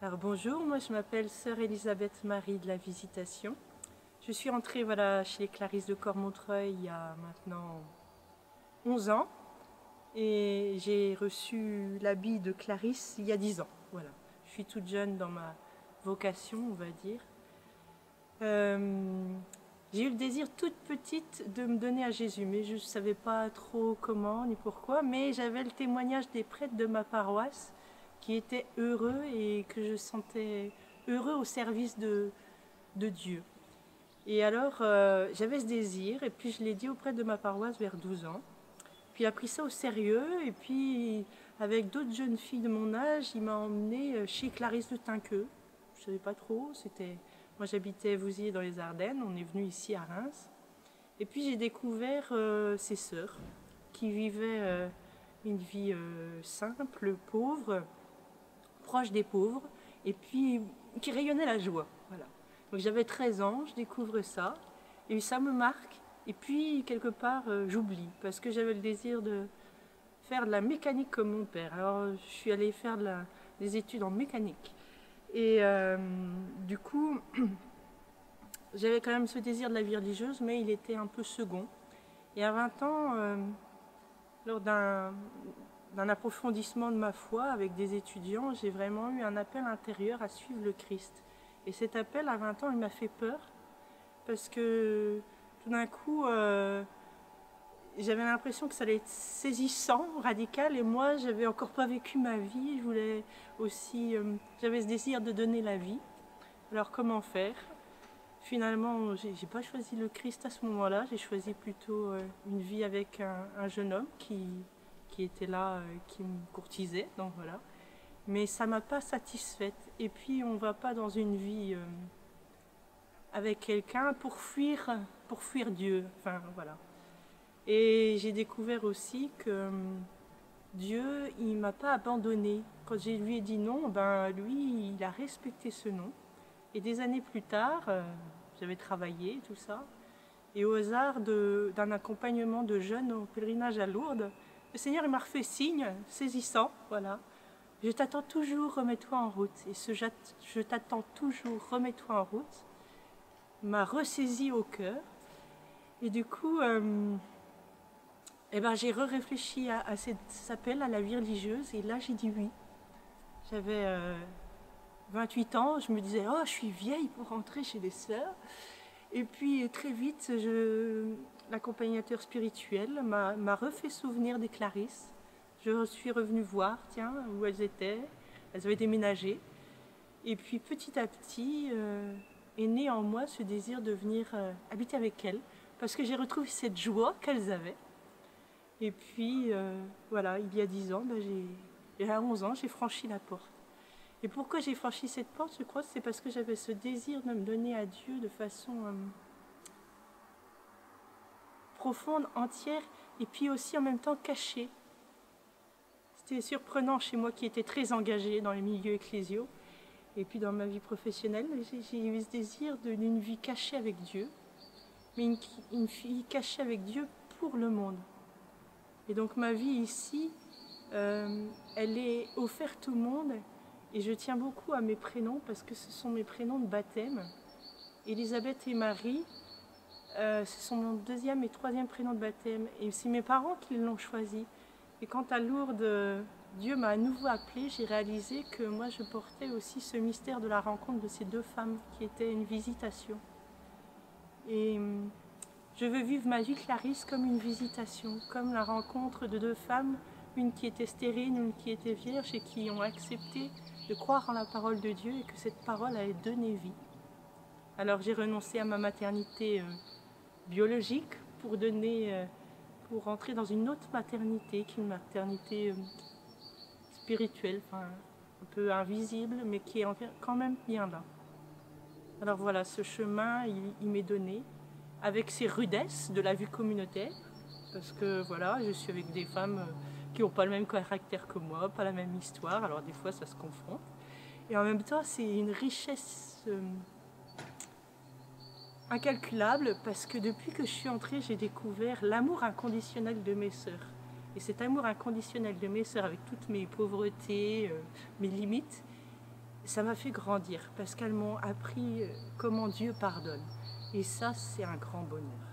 Alors bonjour, moi je m'appelle Sœur Elisabeth Marie de la Visitation. Je suis entrée chez les Clarisses de Cormontreuil il y a maintenant 11 ans et j'ai reçu l'habit de Clarisse il y a 10 ans. Voilà. Je suis toute jeune dans ma vocation, on va dire. J'ai eu le désir toute petite de me donner à Jésus, mais je ne savais pas trop comment ni pourquoi, mais j'avais le témoignage des prêtres de ma paroisse qui étaient heureux et que je sentais heureux au service de Dieu. Et alors, j'avais ce désir, et puis je l'ai dit auprès de ma paroisse vers 12 ans. Puis il a pris ça au sérieux, et puis avec d'autres jeunes filles de mon âge, il m'a emmenée chez Clarisse de Tinqueux. Je ne savais pas trop, moi j'habitais Vouziers dans les Ardennes, on est venu ici à Reims. Et puis j'ai découvert ses sœurs, qui vivaient une vie simple, pauvre, proche des pauvres, et puis qui rayonnait la joie. Voilà. Donc j'avais 13 ans, je découvre ça, et ça me marque, et puis quelque part j'oublie, parce que j'avais le désir de faire de la mécanique comme mon père. Alors je suis allée faire des études en mécanique. Et du coup, j'avais quand même ce désir de la vie religieuse, mais il était un peu second. Et à 20 ans, lors d'un approfondissement de ma foi avec des étudiants, j'ai vraiment eu un appel intérieur à suivre le Christ. Et cet appel, à 20 ans, il m'a fait peur, parce que tout d'un coup, j'avais l'impression que ça allait être saisissant, radical, et moi, j'avais encore pas vécu ma vie. Je voulais aussi, j'avais ce désir de donner la vie. Alors comment faire? Finalement, j'ai pas choisi le Christ à ce moment-là. J'ai choisi plutôt une vie avec un jeune homme qui était là, qui me courtisait. Donc voilà. Mais ça m'a pas satisfaite. Et puis on va pas dans une vie avec quelqu'un pour fuir Dieu. Enfin voilà. Et j'ai découvert aussi que Dieu, il m'a pas abandonnée. Quand je lui ai dit non, ben lui, il a respecté ce non. Et des années plus tard, j'avais travaillé, tout ça, et au hasard d'un accompagnement de jeunes au pèlerinage à Lourdes, le Seigneur il m'a refait signe, saisissant, voilà. Je t'attends toujours, remets-toi en route. Et je t'attends toujours, remets-toi en route, m'a ressaisi au cœur. Et du coup, j'ai réfléchi à cet appel à la vie religieuse, et là j'ai dit oui. J'avais 28 ans, je me disais, oh, je suis vieille pour rentrer chez les sœurs. Et puis très vite, l'accompagnateur spirituel m'a refait souvenir des Clarisses. Je suis revenue voir, tiens, où elles étaient. Elles avaient déménagé. Et puis petit à petit, est né en moi ce désir de venir habiter avec elles, parce que j'ai retrouvé cette joie qu'elles avaient. Et puis, voilà, il y a 10 ans, à 11 ans, j'ai franchi la porte. Et pourquoi j'ai franchi cette porte, je crois, c'est parce que j'avais ce désir de me donner à Dieu de façon profonde, entière, et puis aussi en même temps cachée. C'était surprenant chez moi qui était très engagée dans les milieux ecclésiaux, et puis dans ma vie professionnelle, j'ai eu ce désir d'une vie cachée avec Dieu, mais une vie cachée avec Dieu pour le monde. Et donc ma vie ici, elle est offerte au monde. Et je tiens beaucoup à mes prénoms parce que ce sont mes prénoms de baptême. Elisabeth et Marie, ce sont mon deuxième et troisième prénom de baptême. Et c'est mes parents qui l'ont choisi. Et quant à Lourdes, Dieu m'a à nouveau appelée. J'ai réalisé que moi je portais aussi ce mystère de la rencontre de ces deux femmes qui étaient une visitation. Et je veux vivre ma vie Clarisse comme une visitation, comme la rencontre de deux femmes, une qui était stérile, une qui était vierge, et qui ont accepté de croire en la parole de Dieu et que cette parole allait donner vie. Alors j'ai renoncé à ma maternité biologique pour entrer dans une autre maternité, qui est une maternité spirituelle, enfin, un peu invisible, mais qui est quand même bien là. Alors voilà, ce chemin, il m'est donné, avec ses rudesses de la vie communautaire, parce que voilà, je suis avec des femmes qui n'ont pas le même caractère que moi, pas la même histoire, alors des fois ça se confronte. Et en même temps, c'est une richesse incalculable, parce que depuis que je suis entrée, j'ai découvert l'amour inconditionnel de mes sœurs. Et cet amour inconditionnel de mes sœurs, avec toutes mes pauvretés, mes limites, Ça m'a fait grandir parce qu'elles m'ont appris comment Dieu pardonne. Et ça, c'est un grand bonheur.